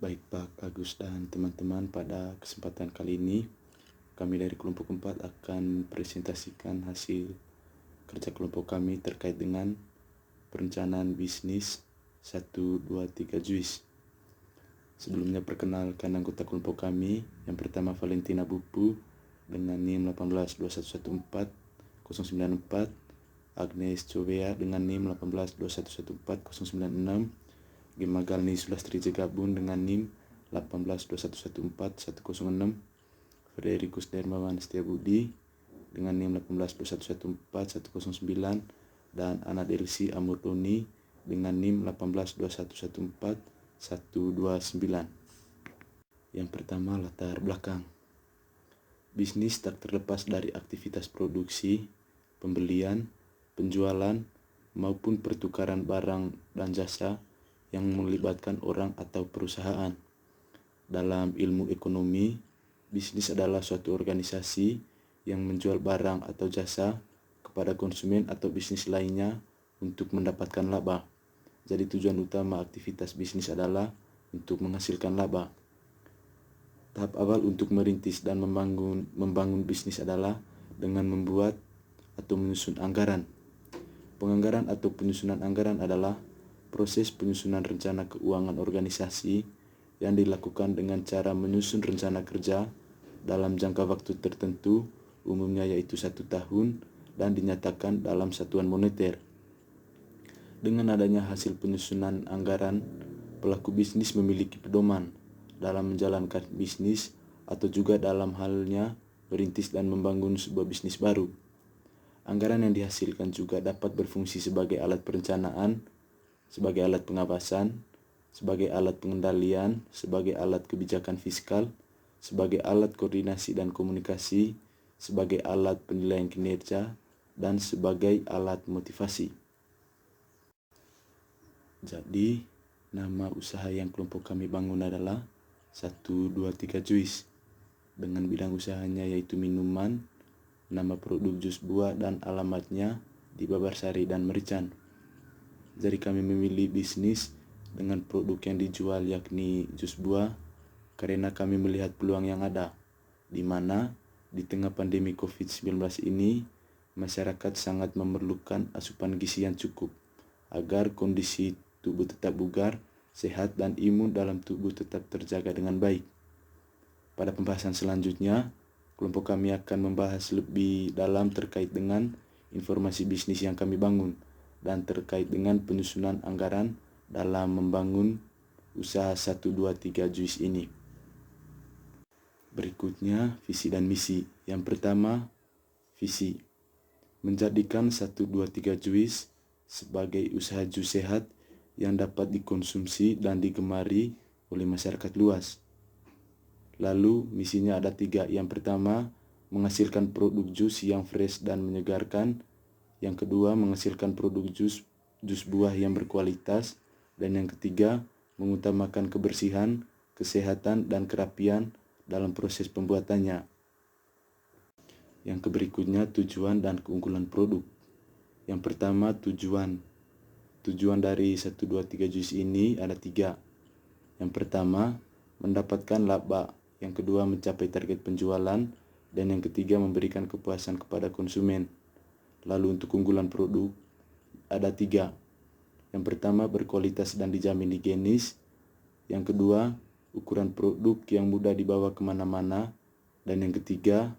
Baik Pak Agus dan teman-teman, pada kesempatan kali ini kami dari kelompok 4 akan presentasikan hasil kerja kelompok kami terkait dengan perencanaan bisnis 1, 2, 3 JUIS. Sebelumnya perkenalkan anggota kelompok kami. Yang pertama Valentina Bupu dengan NIM 182114094, Agnes Covea dengan NIM 182114096, Gemagalni Sulastri Jegabun dengan NIM 182114106, Frederikus Dermawan Setiabudi dengan NIM 182114109, dan Ana Delsi Amurdoni dengan NIM 182114129. Yang pertama, latar belakang. Bisnis tak terlepas dari aktivitas produksi, pembelian, penjualan, maupun pertukaran barang dan jasa yang melibatkan orang atau perusahaan. Dalam ilmu ekonomi, bisnis adalah suatu organisasi yang menjual barang atau jasa kepada konsumen atau bisnis lainnya untuk mendapatkan laba. Jadi tujuan utama aktivitas bisnis adalah untuk menghasilkan laba. Tahap awal untuk merintis dan membangun bisnis adalah dengan membuat atau menyusun anggaran. Penganggaran atau penyusunan anggaran adalah proses penyusunan rencana keuangan organisasi yang dilakukan dengan cara menyusun rencana kerja dalam jangka waktu tertentu, umumnya yaitu 1 tahun, dan dinyatakan dalam satuan moneter. Dengan adanya hasil penyusunan anggaran, pelaku bisnis memiliki pedoman dalam menjalankan bisnis atau juga dalam halnya merintis dan membangun sebuah bisnis baru. Anggaran yang dihasilkan juga dapat berfungsi sebagai alat perencanaan, sebagai alat pengawasan, sebagai alat pengendalian, sebagai alat kebijakan fiskal, sebagai alat koordinasi dan komunikasi, sebagai alat penilaian kinerja, dan sebagai alat motivasi. Jadi, nama usaha yang kelompok kami bangun adalah 1, 2, 3 JUIS. Dengan bidang usahanya yaitu minuman, nama produk jus buah dan alamatnya di Babarsari dan Merican. Jadi kami memilih bisnis dengan produk yang dijual yakni jus buah karena kami melihat peluang yang ada, di mana di tengah pandemi COVID-19 ini masyarakat sangat memerlukan asupan gizi yang cukup agar kondisi tubuh tetap bugar, sehat, dan imun dalam tubuh tetap terjaga dengan baik. Pada pembahasan selanjutnya, kelompok kami akan membahas lebih dalam terkait dengan informasi bisnis yang kami bangun dan terkait dengan penyusunan anggaran dalam membangun usaha 1, 2, 3 JUIS ini. Berikutnya, visi dan misi. Yang pertama, visi. Menjadikan 1, 2, 3 JUIS sebagai usaha jus sehat yang dapat dikonsumsi dan digemari oleh masyarakat luas. Lalu misinya ada 3. Yang pertama, menghasilkan produk jus yang fresh dan menyegarkan. Yang kedua, menghasilkan produk jus buah yang berkualitas. Dan yang ketiga, mengutamakan kebersihan, kesehatan, dan kerapian dalam proses pembuatannya. Yang berikutnya, tujuan dan keunggulan produk. Yang pertama, tujuan. Tujuan dari 1, 2, 3 JUIS ini ada 3. Yang pertama, mendapatkan laba. Yang kedua, mencapai target penjualan. Dan yang ketiga, memberikan kepuasan kepada konsumen. Lalu untuk keunggulan produk ada 3. Yang pertama, berkualitas dan dijamin higienis. Yang kedua, ukuran produk yang mudah dibawa kemana-mana. Dan yang ketiga,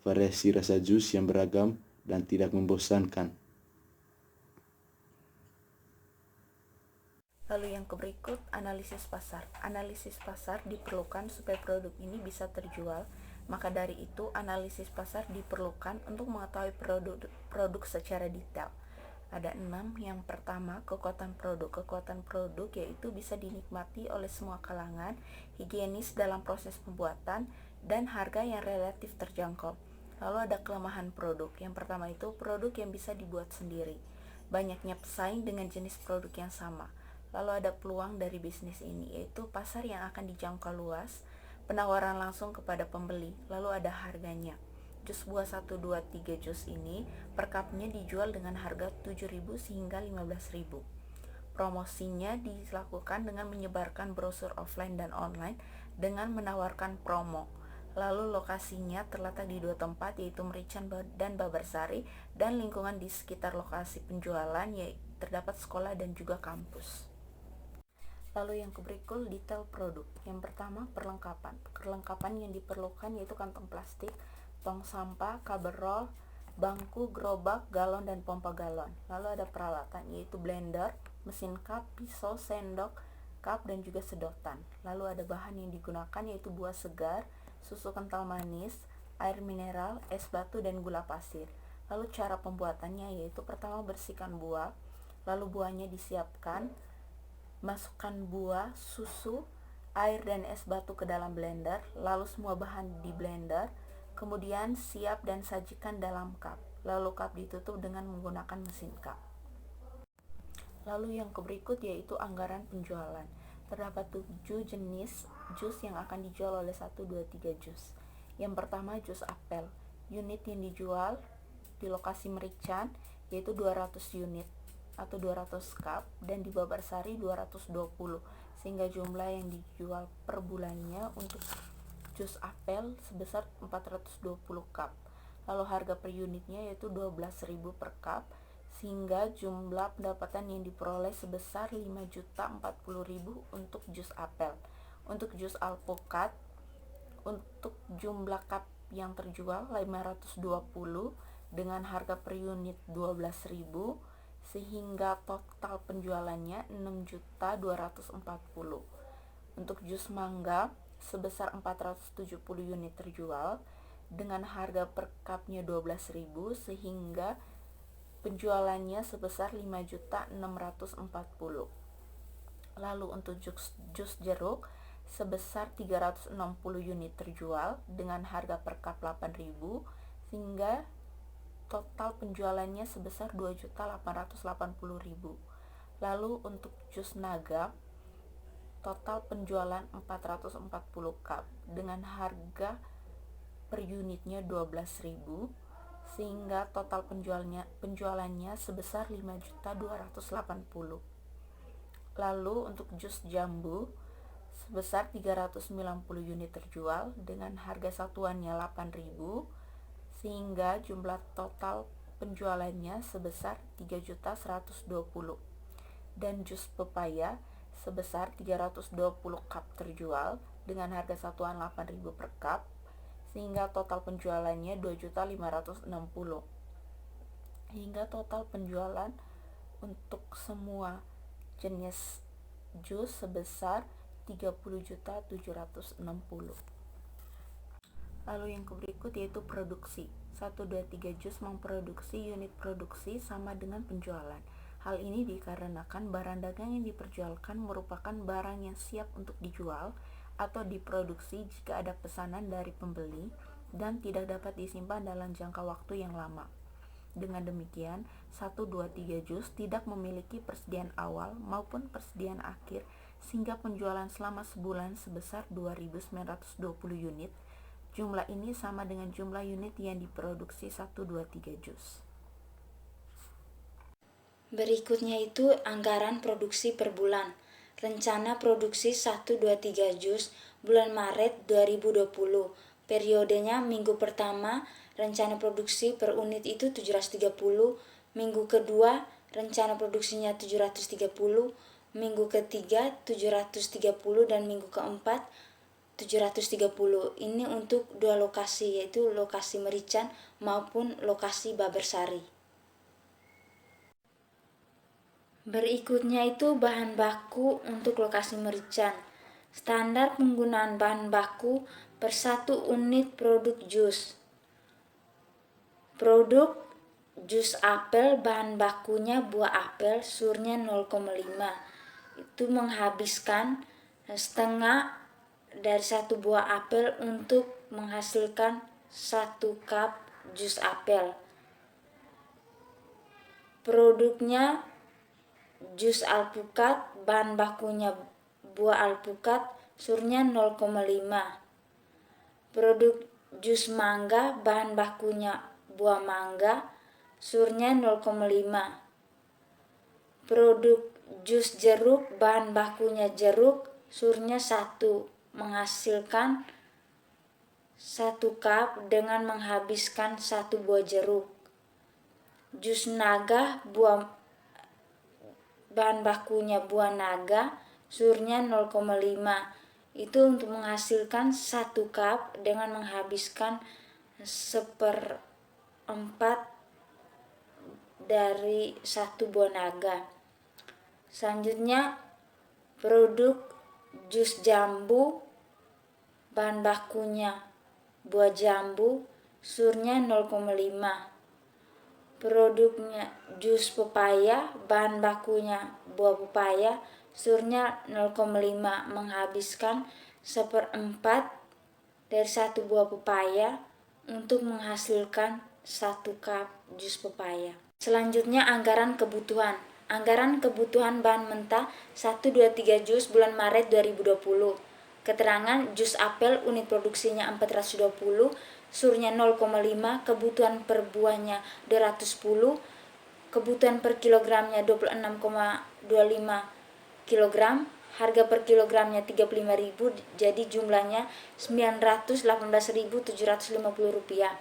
variasi rasa jus yang beragam dan tidak membosankan. Lalu yang berikut, analisis pasar. Analisis pasar diperlukan supaya produk ini bisa terjual. Maka dari itu, analisis pasar diperlukan untuk mengetahui produk secara detail. Ada 6. Yang pertama, kekuatan produk. Kekuatan produk yaitu bisa dinikmati oleh semua kalangan, higienis dalam proses pembuatan, dan harga yang relatif terjangkau. Lalu ada kelemahan produk. Yang pertama itu produk yang bisa dibuat sendiri. Banyaknya pesaing dengan jenis produk yang sama. Lalu ada peluang dari bisnis ini, yaitu pasar yang akan dijangkau luas, penawaran langsung kepada pembeli, lalu ada harganya. Jus buah 1, 2, 3 jus ini per cupnya dijual dengan harga 7.000 sehingga 15.000. Promosinya dilakukan dengan menyebarkan brosur offline dan online dengan menawarkan promo. Lalu lokasinya terletak di 2 tempat, yaitu Merican dan Babarsari, dan lingkungan di sekitar lokasi penjualan yaitu terdapat sekolah dan juga kampus. Lalu yang berikut detail produk. Yang pertama, perlengkapan. Perlengkapan yang diperlukan yaitu kantong plastik, tong sampah, cover roll, bangku, gerobak, galon, dan pompa galon. Lalu ada peralatan yaitu blender, mesin cup, pisau, sendok, cup, dan juga sedotan. Lalu ada bahan yang digunakan yaitu buah segar, susu kental manis, air mineral, es batu, dan gula pasir. Lalu cara pembuatannya yaitu pertama bersihkan buah, lalu buahnya disiapkan, masukkan buah, susu, air, dan es batu ke dalam blender, lalu semua bahan di blender, kemudian siap dan sajikan dalam cup. Lalu cup ditutup dengan menggunakan mesin cup. Lalu yang berikut yaitu anggaran penjualan. Terdapat 7 jenis jus yang akan dijual oleh 1, 2, 3 jus. Yang pertama, jus apel. Unit yang dijual di lokasi Merican yaitu 200 unit atau 200 cup, dan di Babarsari 220, sehingga jumlah yang dijual per bulannya untuk jus apel sebesar 420 cup. Lalu harga per unitnya yaitu 12.000 per cup, sehingga jumlah pendapatan yang diperoleh sebesar 5.040.000 untuk jus apel. Untuk jus alpukat, untuk jumlah cup yang terjual 520 dengan harga per unit 12.000, sehingga total penjualannya 6.240. Untuk jus mangga sebesar 470 unit terjual dengan harga per cupnya 12.000, sehingga penjualannya sebesar 5.640. Lalu untuk jus jeruk sebesar 360 unit terjual dengan harga per cup 8.000, sehingga total penjualannya sebesar 2.880.000. Lalu untuk jus naga total penjualan 440 cup dengan harga per unitnya 12.000, sehingga total penjualannya sebesar 5.280. Lalu untuk jus jambu sebesar 390 unit terjual dengan harga satuannya 8.000, sehingga jumlah total penjualannya sebesar 3.120. Dan jus pepaya sebesar 320 cup terjual dengan harga satuan 8.000 per cup, sehingga total penjualannya 2.560. Hingga total penjualan untuk semua jenis jus sebesar 30.760. Lalu yang berikut yaitu produksi. 1, 2, 3 jus memproduksi unit produksi sama dengan penjualan. Hal ini dikarenakan barang dagang yang diperjualkan merupakan barang yang siap untuk dijual atau diproduksi jika ada pesanan dari pembeli dan tidak dapat disimpan dalam jangka waktu yang lama. Dengan demikian, 1, 2, 3 jus tidak memiliki persediaan awal maupun persediaan akhir, sehingga penjualan selama sebulan sebesar 2.920 unit. Jumlah ini sama dengan jumlah unit yang diproduksi 1, 2, 3 jus. Berikutnya itu anggaran produksi per bulan. Rencana produksi 1, 2, 3 jus bulan Maret 2020. Periodenya minggu pertama rencana produksi per unit itu 730, minggu kedua rencana produksinya 730, minggu ketiga 730, dan minggu keempat 730. Ini untuk 2 lokasi, yaitu lokasi Merican maupun lokasi Babarsari. Berikutnya itu bahan baku untuk lokasi Merican. Standar penggunaan bahan baku per 1 unit produk jus. Produk jus apel bahan bakunya buah apel, surnya 0,5. Itu menghabiskan setengah dari 1 buah apel untuk menghasilkan 1 cup jus apel. Produknya jus alpukat, bahan bakunya buah alpukat, surnya 0,5. Produk jus mangga, bahan bakunya buah mangga, surnya 0,5. Produk jus jeruk, bahan bakunya jeruk, suhunya 1, menghasilkan 1 cup dengan menghabiskan 1 buah jeruk. Jus naga, bahan bakunya buah naga, suhunya 0,5. Itu untuk menghasilkan 1 cup dengan menghabiskan 1/4 dari 1 buah naga. Selanjutnya produk jus jambu, bahan bakunya buah jambu, suhunya 0,5. Produknya jus pepaya, bahan bakunya buah pepaya, suhunya 0,5, menghabiskan 1/4 dari 1 buah pepaya untuk menghasilkan 1 cup jus pepaya. Selanjutnya anggaran kebutuhan. Anggaran kebutuhan bahan mentah 1, 2, 3 jus bulan Maret 2020. Keterangan jus apel unit produksinya 420, suhunya 0,5, kebutuhan per buahnya 210, kebutuhan per kilogramnya 26,25 kg, harga per kilogramnya 35.000, jadi jumlahnya Rp918.750.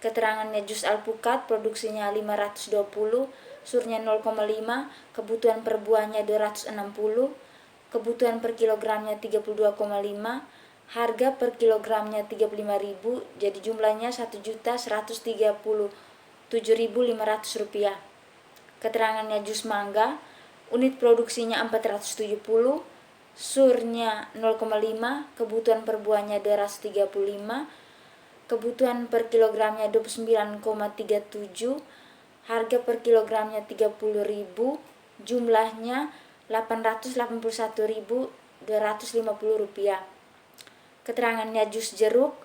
Keterangannya jus alpukat produksinya 520, suhunya 0,5, kebutuhan per buahnya 260, kebutuhan per kilogramnya 32,5, harga per kilogramnya 35.000, jadi jumlahnya Rp1.137.500. Keterangannya jus mangga, unit produksinya 470, surnya 0,5, kebutuhan per buahnya 235, kebutuhan per kilogramnya 29,37, harga per kilogramnya 30.000, jumlahnya Rp881.250. Keterangannya jus jeruk,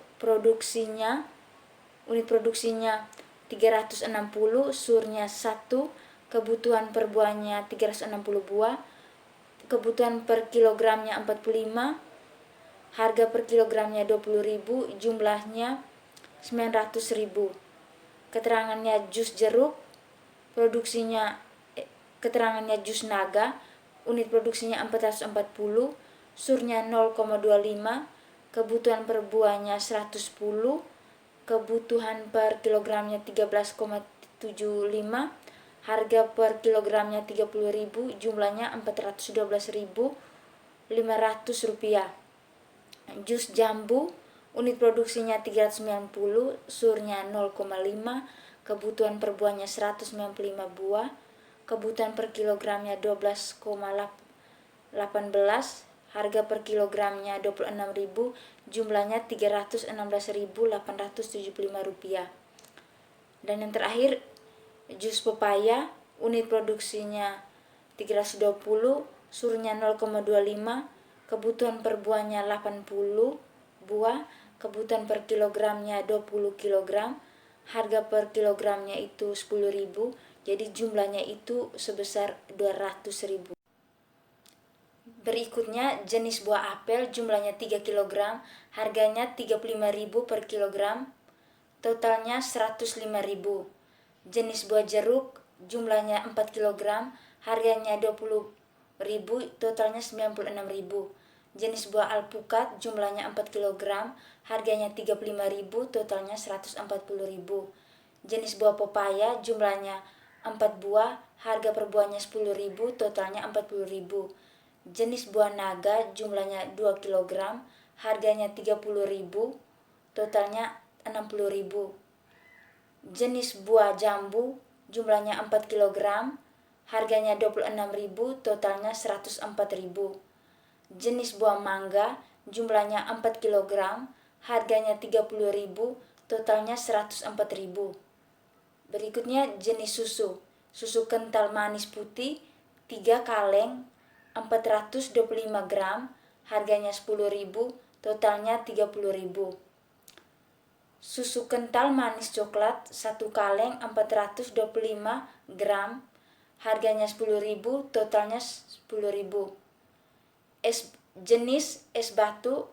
unit produksinya 360, surnya 1, kebutuhan per buahnya 360 buah, kebutuhan per kilogramnya 45, harga per kilogramnya 20.000, jumlahnya 900.000. Keterangannya jus jeruk, keterangannya jus naga, unit produksinya 440, surnya 0,25, kebutuhan per buahnya 110, kebutuhan per kilogramnya 13,75, harga per kilogramnya 30.000, jumlahnya Rp412.500. Jus jambu, unit produksinya 390, surnya 0,5, kebutuhan per buahnya 195 buah, kebutuhan per kilogramnya 12,18, harga per kilogramnya 26.000, jumlahnya Rp316.875. Dan yang terakhir jus pepaya, unit produksinya 320, suhunya 0,25, kebutuhan per buahnya 80 buah, kebutuhan per kilogramnya 20 kg, harga per kilogramnya itu 10.000, jadi jumlahnya itu sebesar 200.000. Berikutnya jenis buah apel, jumlahnya 3 kg, harganya 35.000 per kilogram, totalnya 105.000. Jenis buah jeruk, jumlahnya 4 kg, harganya 20.000, totalnya 96.000. Jenis buah alpukat, jumlahnya 4 kg, harganya 35.000, totalnya 140.000. Jenis buah pepaya, jumlahnya 4 buah, harga per buahnya 10.000, totalnya 40.000. Jenis buah naga, jumlahnya 2 kg, harganya 30.000, totalnya 60.000. Jenis buah jambu, jumlahnya 4 kg, harganya 26.000, totalnya 104.000. Jenis buah mangga, jumlahnya 4 kg, harganya 30.000, totalnya 104.000. Berikutnya jenis susu kental manis putih 3 kaleng 425 gram, harganya 10.000, totalnya 30.000. Susu kental manis coklat 1 kaleng 425 gram, harganya 10.000, totalnya 10.000. Jenis es batu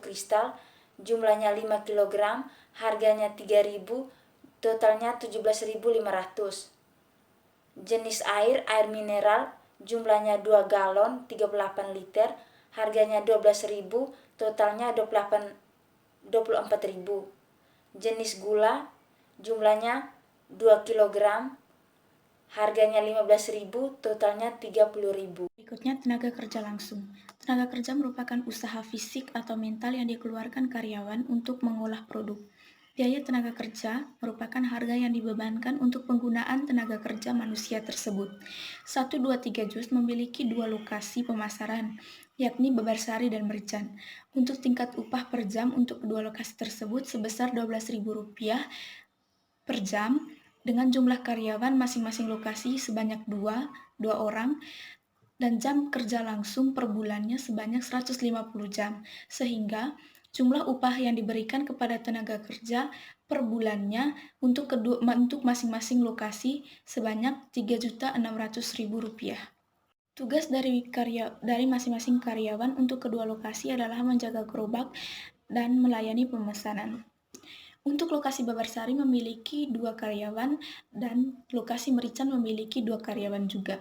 kristal, jumlahnya 5 kg, harganya 3.000, totalnya 17.500. Jenis air mineral, jumlahnya 2 galon 38 liter, harganya 12.000, totalnya 24.000. Jenis gula, jumlahnya 2 kg, harganya 15.000, totalnya 30.000. Berikutnya tenaga kerja langsung. Tenaga kerja merupakan usaha fisik atau mental yang dikeluarkan karyawan untuk mengolah produk. Biaya tenaga kerja merupakan harga yang dibebankan untuk penggunaan tenaga kerja manusia tersebut. 123 Jus memiliki 2 lokasi pemasaran, yakni Babarsari dan Merchan. Untuk tingkat upah per jam untuk kedua lokasi tersebut sebesar Rp12.000 per jam, dengan jumlah karyawan masing-masing lokasi sebanyak 2 orang, dan jam kerja langsung per bulannya sebanyak 150 jam, sehingga jumlah upah yang diberikan kepada tenaga kerja per bulannya untuk masing-masing lokasi sebanyak Rp3.600.000. Tugas dari masing-masing karyawan untuk kedua lokasi adalah menjaga gerobak dan melayani pemesanan. Untuk lokasi Babarsari memiliki 2 karyawan dan lokasi Merchan memiliki 2 karyawan juga.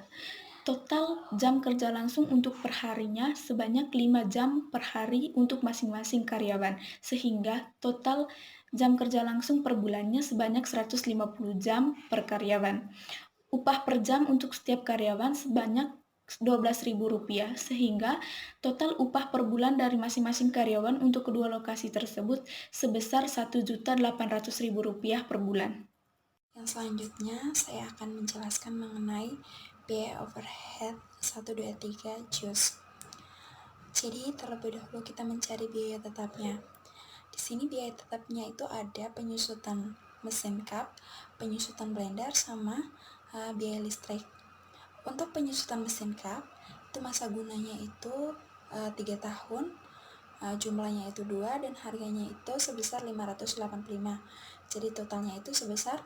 Total jam kerja langsung untuk perharinya sebanyak 5 jam per hari untuk masing-masing karyawan, sehingga total jam kerja langsung per bulannya sebanyak 150 jam per karyawan. Upah per jam untuk setiap karyawan sebanyak Rp12.000, sehingga total upah per bulan dari masing-masing karyawan untuk kedua lokasi tersebut sebesar Rp1.800.000 per bulan. Yang selanjutnya saya akan menjelaskan mengenai biaya overhead 123 Jus. Jadi terlebih dahulu kita mencari biaya tetapnya. Di sini biaya tetapnya itu ada penyusutan mesin cup, penyusutan blender, sama biaya listrik. Untuk penyusutan mesin cup itu masa gunanya itu 3 tahun, jumlahnya itu 2 dan harganya itu sebesar 585. Jadi totalnya itu sebesar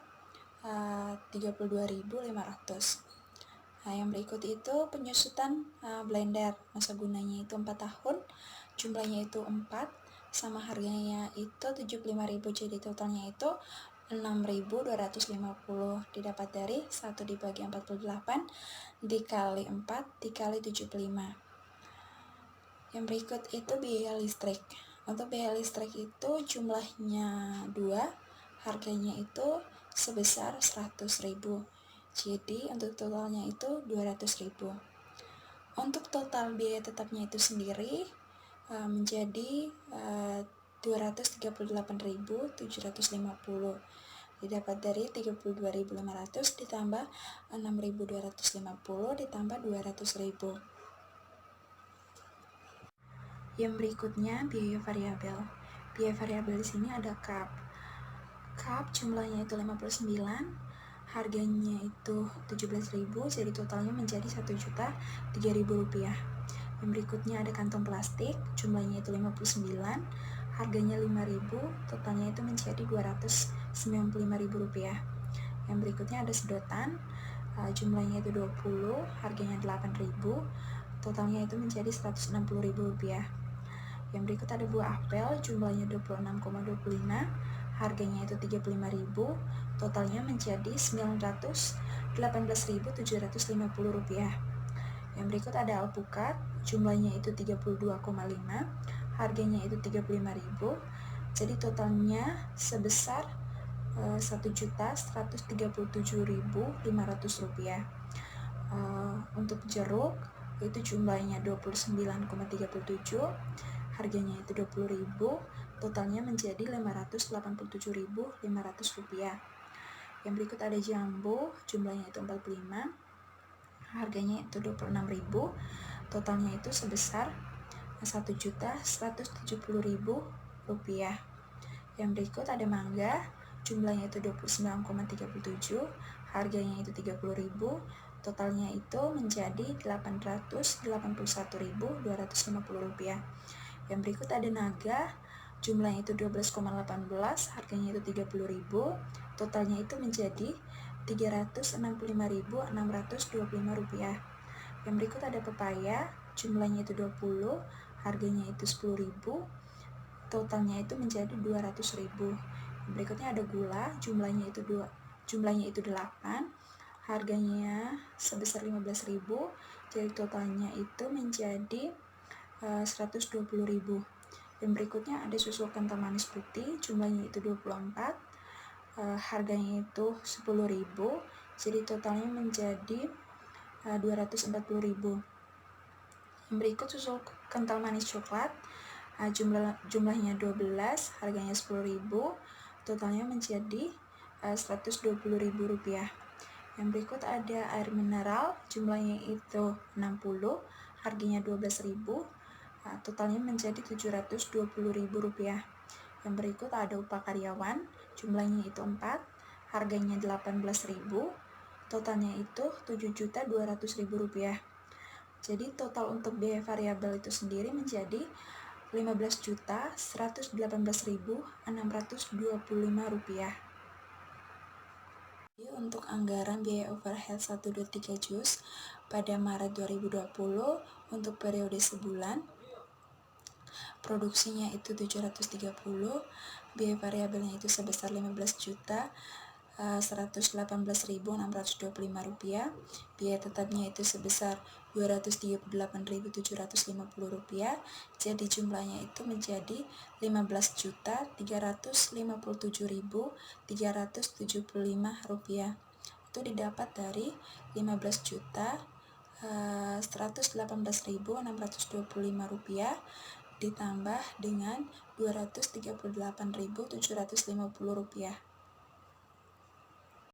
32.500. Yang berikut itu penyusutan blender, masa gunanya itu 4 tahun, jumlahnya itu 4, sama harganya itu 75.000. Jadi totalnya itu 6.250, didapat dari 1 dibagi 48 dikali 4 dikali 75. Yang berikut itu biaya listrik. Untuk biaya listrik itu jumlahnya 2, harganya itu sebesar 100.000. Jadi untuk totalnya itu 200.000. Untuk total biaya tetapnya itu sendiri menjadi 238.750, didapat dari 32.500 ditambah 6.250 ditambah 200.000. Yang berikutnya biaya variabel. Biaya variabel di sini ada cup. Cup jumlahnya itu 59, harganya itu 17.000, jadi totalnya menjadi Rp1.003.000. Yang berikutnya ada kantong plastik, jumlahnya itu 59, harganya 5.000, totalnya itu menjadi Rp295.000. Yang berikutnya ada sedotan, jumlahnya itu 20, harganya 8.000, totalnya itu menjadi Rp160.000. Yang berikut ada buah apel, jumlahnya 26,25, harganya itu Rp35.000, totalnya menjadi Rp918.750. Yang berikut ada alpukat, jumlahnya itu 32,5, harganya itu Rp35.000, jadi totalnya sebesar Rp1.137.500. Untuk jeruk itu jumlahnya 29,37, harganya itu Rp20.000, totalnya menjadi Rp587.500. Yang berikut ada jambu, jumlahnya itu 45, harganya itu Rp26.000, totalnya itu sebesar Rp1.170.000. Yang berikut ada mangga, jumlahnya itu 29,37, harganya itu Rp30.000, totalnya itu menjadi Rp881.250. Yang berikut ada naga, jumlahnya itu 12,18, harganya itu Rp30.000, totalnya itu menjadi Rp365.625. Yang berikut ada pepaya, jumlahnya itu 20, harganya itu Rp10.000, totalnya itu menjadi Rp200.000. Berikutnya ada gula, jumlahnya itu 8, harganya sebesar 15.000, jadi totalnya itu menjadi 120.000. Dan berikutnya ada susu kental manis putih, jumlahnya itu 24, harganya itu 10.000, jadi totalnya menjadi 240.000. Yang berikut susu kental manis coklat, jumlahnya 12, harganya 10.000, totalnya menjadi 120.000 rupiah. Yang berikut ada air mineral, jumlahnya itu 60, harganya 12.000, totalnya menjadi 720.000 rupiah. Yang berikut ada upah karyawan, jumlahnya itu 4, harganya 18.000, totalnya itu 7.200.000 rupiah. Jadi total untuk biaya variabel itu sendiri menjadi 15.118.625 rupiah. Untuk anggaran biaya overhead 123 juz pada Maret 2020 untuk periode sebulan, produksinya itu 730, biaya variabelnya itu sebesar 15.118.625 rupiah, biaya tetapnya itu sebesar 238.750 rupiah, jadi jumlahnya itu menjadi 15.357.375 rupiah. Itu didapat dari 15.118.625 rupiah ditambah dengan 238.750 rupiah.